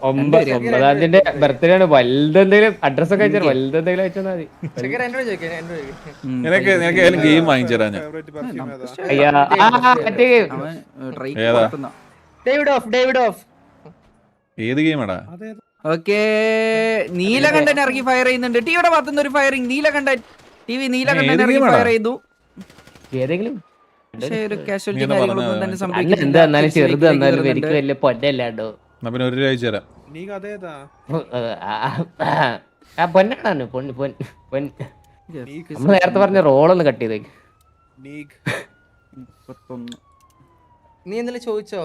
ഒമ്പതാം ബർത്ത്ഡേ ആണ്. വലുതെന്തെങ്കിലും അഡ്രസ്സൊക്കെ അയച്ചാൽ വലുതെന്തെങ്കിലും അയച്ചാൽ മതി. ഗെയിം വാങ്ങിച്ചു തരാൻ ഏത് ഗെയിമാടാ? ഓക്കെ, നീലകണ്ഠൻ ഇറങ്ങി ഫയർ ചെയ്യുന്നുണ്ട്. ടിവിയുടെ ഭാഗത്തുനിന്ന് ഒരു ഫയറിംഗ്. നീലകണ്ഠൻ നീലകണ്ഠൻ ഇറങ്ങി ഫയർ ചെയ്തു. ഏതെങ്കിലും കാഷ്വാലിറ്റി കാര്യങ്ങളൊന്നും തന്നെ സംഭവിക്കുന്നില്ല. എന്താ ചെറുത് തന്നാലും എനിക്ക് വലിയ പൊന്നല്ലാണ്ടോ. പിന്നെ ഒരു അയച്ചു തരാം. പൊന്നാണ് നമ്മൾ നേരത്തെ പറഞ്ഞ റോളൊന്ന് കട്ട് ചെയ്തേക്ക്. നീ എന്തെങ്കിലും ചോദിച്ചോ?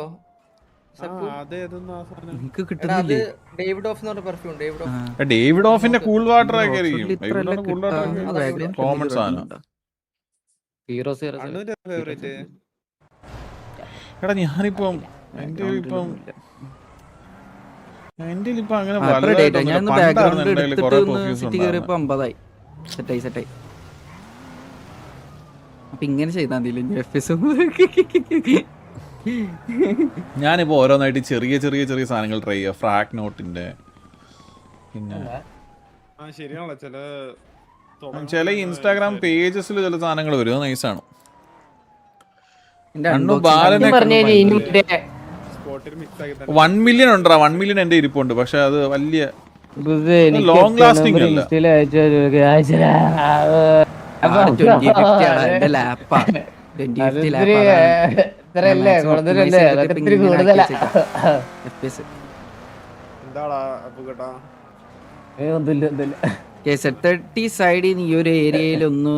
ഡേവിഡ് ഓഫിന്റെ കൂൾ വാട്ടർ ഒക്കെ കോമൺ സാധനം. എടാ ഞാനിപ്പം എന്റെ ഇപ്പൊ അങ്ങനെ സെറ്റായി. അപ്പൊ ഇങ്ങനെ ചെയ്താൽ ഞാനിപ്പോ ഓരോന്നായിട്ട് ചെറിയ ചെറിയ ചെറിയ സാധനങ്ങൾ ട്രൈ ചെയ്യാം. ഫ്രാക് നോട്ടിന്റെ പിന്നെ ചില ഇൻസ്റ്റാഗ്രാം പേജസിൽ ചില സാധനങ്ങൾ വരും. നൈസാണ്. 1 മില്യൺ ഉണ്ടോ? 1 മില്യൺ എന്റെ ഇരിപ്പുണ്ട്. പക്ഷെ അത് വലിയ ലോങ് ലാസ്റ്റിംഗ് അല്ല. സൈഡിൽ ഈ ഒരു ഏരിയയിൽ ഒന്ന്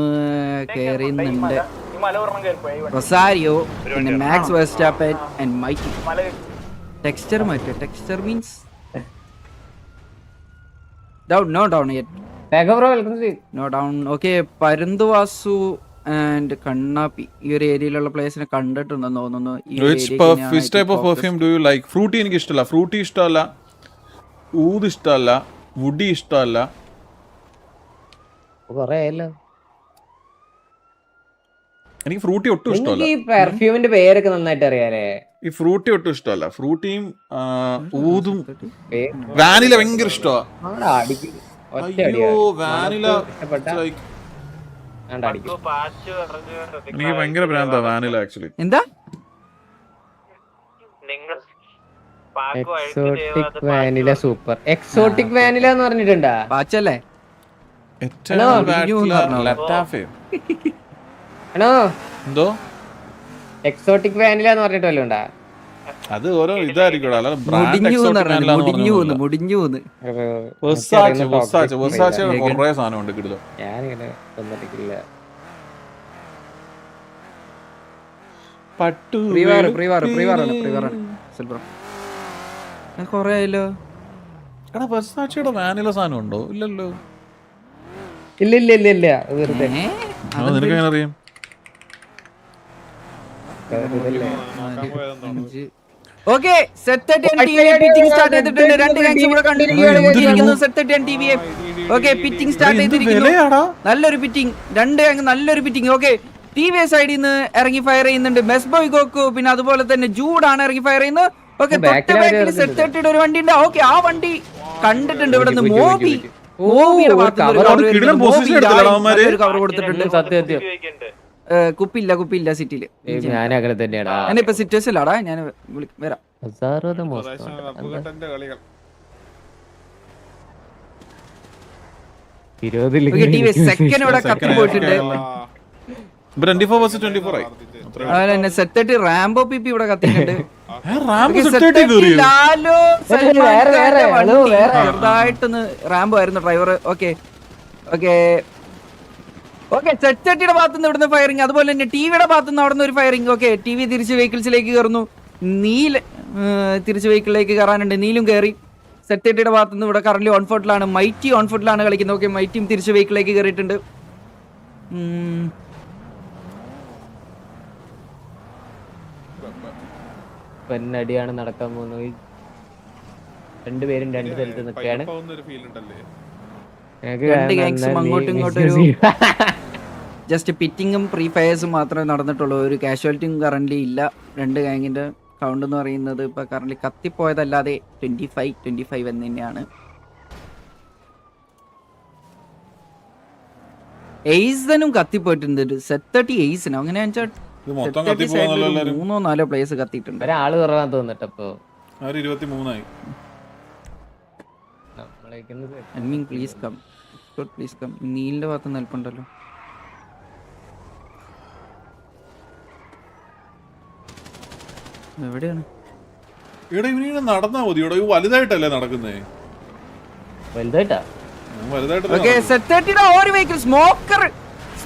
കേറിയുന്നുണ്ട്. റൊസാരിയോ, പിന്നെ Max Verstappen and Mikey. Texture മാറ്റോ? Texture means down, no down yet, no down. Okay, പരുന്തുവാസു ആൻഡ് കണ്ണാപ്പി ഈ ഒരു ഏരിയയിലുള്ള പ്ലേസിനെ കണ്ടിട്ടുണ്ടെന്ന് തോന്നുന്നു. ഫ്രൂട്ടി എനിക്ക് ഇഷ്ടമല്ല. ഫ്രൂട്ടി ഇഷ്ടമല്ല, ഊത് ഇഷ്ടമല്ല, വുഡി ഇഷ്ടമല്ല. എനിക്ക് ഫ്രൂട്ടി ഒട്ടും ഇഷ്ടമല്ല. ഈ പെർഫ്യൂമിന്റെ പേരൊക്കെ നന്നായിട്ട് അറിയാലേ. ഈ ഫ്രൂട്ടി ഒട്ടും ഇഷ്ടമല്ല. ഫ്രൂട്ടിയും ഊതും വാനില ഭയങ്കര ഇഷ്ടമാണ്. അയ്യോ വാനില എനിക്ക് ഭയങ്കര ഭ്രാന്താ വാനില ആക്ച്വലി. എന്താ exotic vanilla super. Exotic vanilla എന്ന് പറഞ്ഞിട്ടുണ്ടാ? പാച്ചല്ലേ? എന്തോ എക്സോട്ടിക് വാനില എന്ന് പറഞ്ഞിട്ട് വല്ലതും ഉണ്ടാ? അത് ഓരോ ഇതായിരിക്കും. കൊറേ സാധനമുണ്ട് കിട്ടും. ഞാനിങ്ങനെ തന്നിട്ടില്ല. പട്ടു കൊറേ ആയല്ലോ. എടാ വെർസാച്ചയുടെ വാനില സാധനം ഉണ്ടോ? ഇല്ലല്ലോ. ഇല്ല ഇല്ല ഇല്ല ഇല്ല, വെറുതെ. നിനക്ക് എങ്ങനെ അറിയാം? Okay, set 30 TV pitching start ചെയ്തിട്ടുണ്ട്. രണ്ട് ഗാങ്സ് ഇവിടെ കണ്ടിരിക്കുന്നു. Set 30 TV okay pitching start ചെയ്തിരിക്കുന്നു. നല്ലൊരു പിച്ചിങ്, രണ്ട് ഗാങ് നല്ലൊരു പിച്ചിങ്. ഓക്കെ, ടിവി സൈഡിൽ നിന്ന് ഇറങ്ങി ഫയർ ചെയ്യുന്നുണ്ട്. മെസ്ബോയ് ഗോക്കു, പിന്നെ അതുപോലെ തന്നെ ജൂഡാണ് ഇറങ്ങി ഫയർ ചെയ്യുന്നത്. ഓക്കെ, തൊട്ട് ബാക്കിൽ സെറ്റ് 30 ഒരു വണ്ടി ഉണ്ട്. ഓക്കെ, ആ വണ്ടി കണ്ടിട്ടുണ്ട്. ഇവിടെ നിന്ന് മോബി കവർ കൊടുത്തിട്ടുണ്ട്. കുപ്പില്ല സിറ്റിയില്. ഞാനങ്ങനെ തന്നെയാണ്. ഞാനിപ്പോ സിറ്റുവേഷനിലാടാ, ഞാൻ വരാം. സെക്കൻഡ് ഇവിടെ കത്തി പോയിട്ടുണ്ട്. സെറ്റ് റാംബോ പിപി ഇവിടെ കത്തിയിട്ടുണ്ട്. ചെറുതായിട്ടൊന്ന് റാംബോ ആയിരുന്നു ഡ്രൈവർ. ഓക്കെ ഓക്കെ ഓക്കെ, സെറ്റിയുടെ ഭാഗത്തുനിന്ന് ഇവിടുന്ന് ഫയറിംഗ്. അതുപോലെ തന്നെ ടിവിയുടെ ഭാഗത്തുനിന്ന് അവിടെ നിന്ന് ഒരു ഫയറിംഗ്. ഓക്കെ, ടി വി തിരിച്ച് വെഹിക്കിൾസിലേക്ക് കയറുന്നു. തിരിച്ച് വെഹിക്കിളിലേക്ക് കയറാനുണ്ട്. നീലും കയറി. സെറ്റിയുടെ ഭാഗത്തുനിന്ന് ഇവിടെ കറന്റ് ഓൺഫോട്ടിലാണ്. മൈറ്റി ഓൺഫോട്ടിലാണ് കളിക്കുന്നത്. ഓക്കെ, മൈറ്റിയും തിരിച്ച് വെഹിക്കിളിലേക്ക് കയറിയിട്ടുണ്ട്. പെണ്ണടിയാണ് നടക്കാൻ പോകുന്നത്. രണ്ടുപേരും രണ്ട് സ്ഥലത്ത് നിൽക്കുകയാണ്. രണ്ട് ഗാങ്സും അങ്ങോട്ടും ഇങ്ങോട്ടും ഒരു ജസ്റ്റ് പിറ്റിങ്ങും പ്രീ ഫയേഴ്സും മാത്രമേ നടന്നിട്ടുള്ളൂ. ഒരു കാഷ്വാലിറ്റിയും കറന്റ് ഇല്ല രണ്ട് ഗാങ്ങിന്റെ. കൗണ്ട് എന്ന് പറയുന്നത് ഇപ്പൊ കറന്റ് കത്തിപ്പോയതല്ലാതെ 25 എന്ന് തന്നെയാണ്. എയ്സനും കത്തിപ്പോയിട്ടുണ്ട്. സെറ്റ് 30 എയ്സിനും അങ്ങനെ വെച്ചാൽ 3-4 പ്ലേസ് കത്തിയിട്ടുണ്ട്. ഒരാള് കുറവാൻ തോന്നിട്ടപ്പോ പ്ലീസ് കം, പ്ലീസ് കം. നീലിന്റെ ഭാഗത്ത് നിൽപ്പുണ്ടല്ലോ. എവിടെയാണ്? ഇവിടെ ഇവനിങ്ങനെ നടന്നാ മതി. ഇവിടെ വലുതായിട്ടല്ലേ നടക്കുന്നേ? വലുതായിട്ടാ.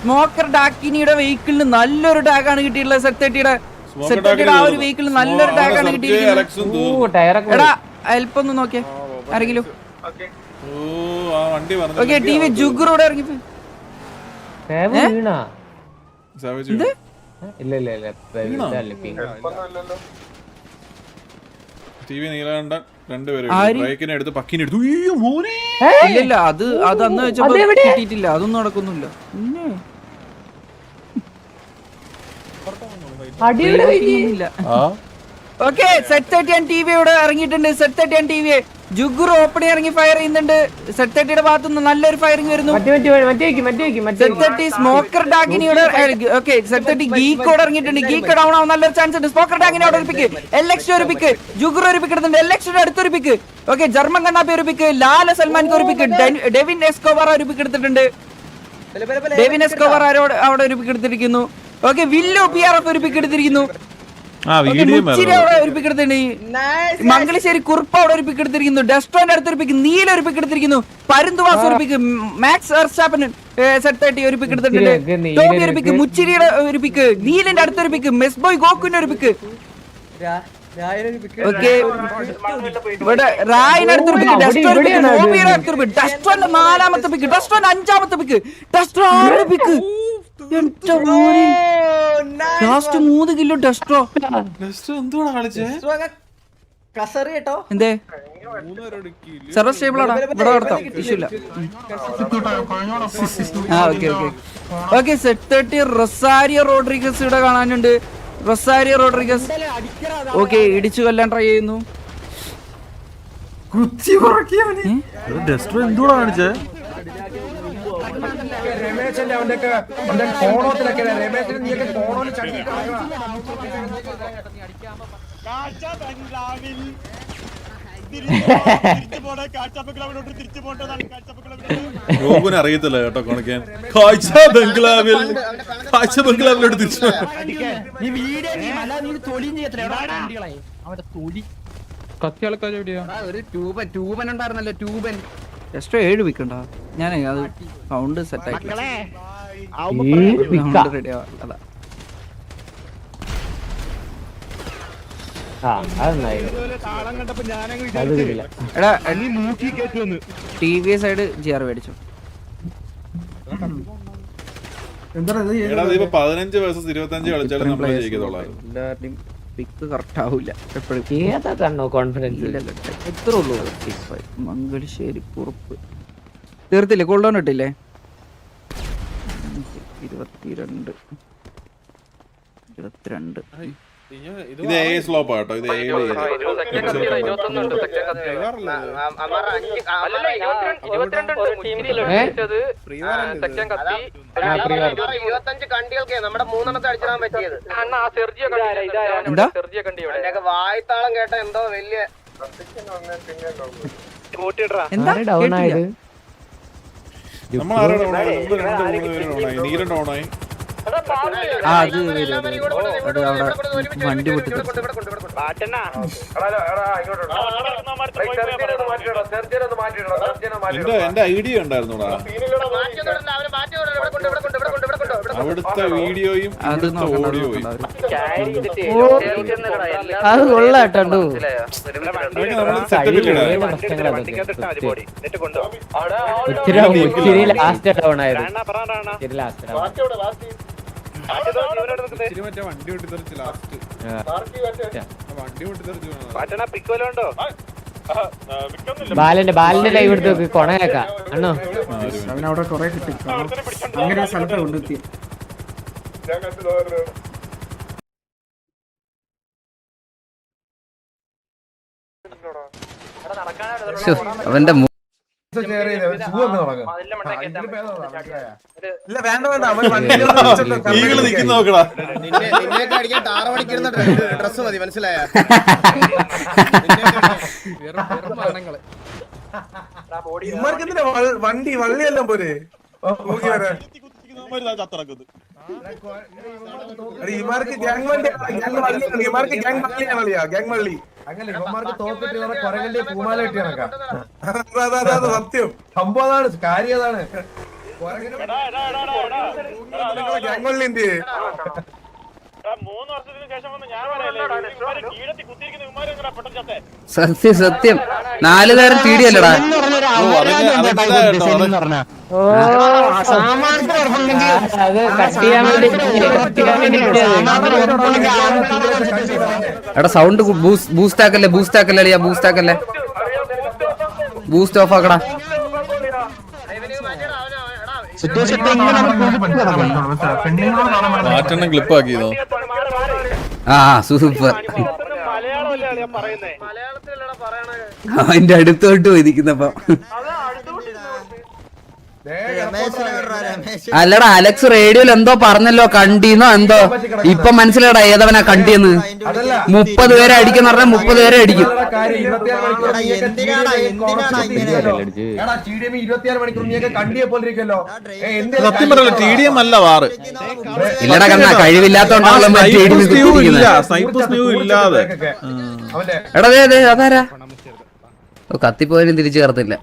സ്മോക്കർ ഡാക്കിനിയുടെ വെഹിക്കിളിന് നല്ലൊരു ടാഗാണ് കിട്ടിയിട്ടുള്ളത്. സെറ്റ് 30യുടെ ആ ഒരു വെഹിക്കിളിന് നല്ലൊരു ടാഗാണ് കിട്ടിയിരിക്കുന്നത്. എടാ ഹെൽപ്പ് ഒന്ന് നോക്കിയേ ആരെങ്കിലും. ഓക്കെ ടിവി ജുഗുറോടെ ഇറങ്ങി. ഇല്ല ഇല്ല ഇല്ല ഇല്ല അത് അന്ന് വെച്ചപ്പോ കിട്ടിയിട്ടില്ല. അതൊന്നും നടക്കുന്നില്ല. ഓക്കെ സെറ്റ് 30 ടിവിയോട് ഇറങ്ങിയിട്ടുണ്ട്. സെറ്റ് 30 ടിവി ജുഗുറു ഓപ്പണി ഇറങ്ങി ഫയർ ചെയ്യുന്നുണ്ട്. സെറ്റ് 30യുടെ ഭാഗത്തുനിന്ന് നല്ലൊരു ഫയറിംഗ് വരുന്നു. സെറ്റ് 30 സ്മോക്കർ ഡാഗിനിയോട് ഓക്കെ സെറ്റ് 30 ഗീക്കോട് ഇറങ്ങിയിട്ടുണ്ട്. ഗീക്ക് ഡൗൺ ആവാൻ നല്ലൊരു ചാൻസ് ഉണ്ട്. സ്മോക്കർ ഡാഗിനിയോട് ഒരു പിക്ക്, LX ഒരു പിക്ക്, ജുഗുറു ഒരു പിക്ക് എടുത്തിട്ടുണ്ട്. LX അടുത്തൊരു പിക്ക്. ഓക്കെ ജർമ്മൻ കണ്ണാപ്പി ഒരു പിക്ക്, ലാല സൽമാൻക്ക് ഒരു പിക്ക്, ഡെവിൻ എസ്കോബാർ ഒരു പിക്ക് എടുത്തിട്ടുണ്ട്. ഡെവിൻ എസ്കോബാർ അവിടെ ഒരു പിക്ക് എടുത്തിരിക്കുന്നു. ഓക്കെ വില്ലോ PRF ഒരു പിക്ക് എടുത്തിരിക്കുന്നു. മംഗലശ്ശേരി കുറുപ്പ് അവിടെ ഒരു പിക്ക് എടുത്തിരിക്കുന്നു. ഡെസ്ട്രോന്റെ അടുത്തൊരു പിക്ക്, നീല ഒരു പിക്ക് എടുത്തിരിക്കുന്നു. പരുന്തുവാസ് ഒരു പിക്ക്, മാക്സ് എർസ്റ്റാപ്പൻ സെറ്റ് 30 ഒരു പിക്ക് എടുത്തിട്ടുണ്ട്. ടോമി ഒരു പിക്ക്, മുച്ചിരിയുടെ ഒരു പിക്ക്, നീലിന്റെ അടുത്തൊരു പിക്ക്, മെസ്ബോയ് ഗോകുന്റെ ഒരു പിക്ക്. ഓക്കെ ഇവിടെ റായിന്റെ അടുത്തൊരു പിക്ക്, ഡെസ്ട്രോ ഒരു പിക്ക്, നോബിയുടെ അടുത്തൊരു പിക്ക്, ഡെസ്ട്രോന്റെ 4ാമത്തെ പിക്ക്, ഡെസ്ട്രോന്റെ 5ാമത്തെ പിക്ക്, ഡെസ്ട്രോ 6 പിക്ക്. Last 3 kilo ഡെസ്ട്രോ. എന്തേ സെർവർ സ്റ്റേബിൾ ആടാ. ഇവിടെ നടത്താം, ഇഷ്യൂ ഇല്ല. ഓക്കെ സെറ്റ് 30 റൊസാരിയോ റോഡ്രിഗസ് ഇവിടെ കാണാനുണ്ട്. റൊസാരിയോ റോഡ്രിഗസ് ഓക്കെ ഇടിച്ചു കൊല്ലാൻ ട്രൈ ചെയ്യുന്നു. ഡെസ്ട്രോ എന്തുകൂടെ കാണിച്ചേ? രമേശന്റെ അവന്റെ കോണത്തിലൊക്കെ രമേശന് നീയൊക്കെ കോണോല് അറിയത്തില്ല കേട്ടോ കൊണക്കാൻ. കാഴ്ച ബംഗ്ലാവിലോട്ട് തിരിച്ചു. ട്യൂബൻ ഉണ്ടായിരുന്നല്ലോ, ട്യൂബൻ. ജസ്റ്റ് 7 വിക്കണ്ടാ. ഞാൻ അത് കൗണ്ട് സെറ്റ് ആക്കി റെഡി അതാ. എടാ TV സൈഡ് GR മേടിച്ചു. 15 vs 25 കളിച്ചാലും നമ്മൾ ജയിക്കത്തുള്ളായിരുന്നു. എല്ലാവരുടെയും പിക്ക് കറക്റ്റ് ആവൂല എപ്പോഴും. കോൺഫിഡൻസ് എത്ര ഉള്ളൂ? മംഗലശ്ശേരി കുറുപ്പ് തീർത്തില്ലേ? കൂൾ ഡൗൺ ഇട്ടില്ലേ? 22 ഇത് A സ്ലോപ്പ് ആട്ടോ. ഇത് A വായ്ത്താളം കേട്ട എന്തോ വലിയ ഡൗൺ ആയത്. നമ്മൾ ആരാ ഡൗൺ ആയി? നമ്മൾ 2-3 പേര് ഡൗൺ ആയി. നീലൻ ഡൗൺ ആയി. അത് അവിടെ വണ്ടി പൊട്ടി. എന്റെ ഐഡിയ ഉണ്ടായിരുന്നോടാ അവിടുത്തെ വീഡിയോയും ഓഡിയോയും. അത് കൊള്ളാട്ടോ. ലാസ്റ്റ് ഡൗൺ ആയത്. ബാലന്റെ ലൈവ് എടുത്ത് നോക്ക്. കൊണയാക്കാം അണ്ണോ. അവനവിടെ കൊറേ കിട്ടി. അങ്ങനെ സ്ഥലത്ത് കൊണ്ടെത്തി. ശ്ശോ, അവന്റെ ഷെയർ ചെയ്ത് സുഖം തുടങ്ങും ഇല്ല വേണ്ട വേണ്ട അവൻ വണ്ടി ഈകള് നിക്കുന്ന നോക്കടാ. നിന്നെയൊക്കെ അടിക്കാൻ ടാറ പണിക്കുന്ന ഡ്രസ് മതി മനസ്സിലായ ഇമാർക്ക് എന്തിനാ വണ്ടി വള്ളിയെല്ലാം പോരെ നോക്കി വരാൻ ഇമാർക്ക് ഗ്യാങ് വണ്ടി ഇമാർക്ക് ഗ്യാങ് വള്ളിയാണ് കളിയാ ഗ്യാങ് വള്ളി അങ്ങനെ ഇവന്മാർക്ക് തോത്തിട്ട് വേറെ കൊരകന്റെ പൂമാല കിട്ടി കണക്കാ അത് സത്യം സംഭവം അതാണ് കാര്യം അതാണ് ഗ്യാങ് വള്ളി എന്ത് സത്യം സത്യം 4 നേരം തീടിയല്ലടാ. അത് കട്ട് ചെയ്യാൻ വേണ്ടി എടാ സൗണ്ട് ബൂസ്റ്റ് ആക്കല്ലേ ബൂസ്റ്റ് ഓഫ് ആക്കടാ. മാറ്റണം ക്ലിപ്പ് ആക്കിയതോ? ആ സൂപ്പർ. മലയാളത്തിലല്ലടാ പറയണേ. അവന്റെ അടുത്തോട്ട് പോയിരിക്കുന്നപ്പോ അല്ലടാ അലക്സ് റേഡിയോയിൽ എന്തോ പറഞ്ഞല്ലോ, കണ്ടീന്നോ എന്തോ. ഇപ്പൊ മനസ്സിലാടാ ഏതവനാ കണ്ടിയെന്ന്. 30 പേരെ അടിക്കുന്ന പറഞ്ഞാൽ 30 പേരെ അടിക്കും. 24 മണിക്കൂർ നീ കണ്ടിയെ പോലെ ഇരിക്കല്ലോ. സത്യം പറയല്ലോ TDM അല്ല വാറ്. ഇല്ലടാ കണ്ണാ, കഴിവില്ലാത്തോണ്ടാണല്ലോ ഇല്ലാതെ. എടാ അതാരാ കത്തിപ്പോയാലും തിരിച്ചു ചേർത്തില്ല.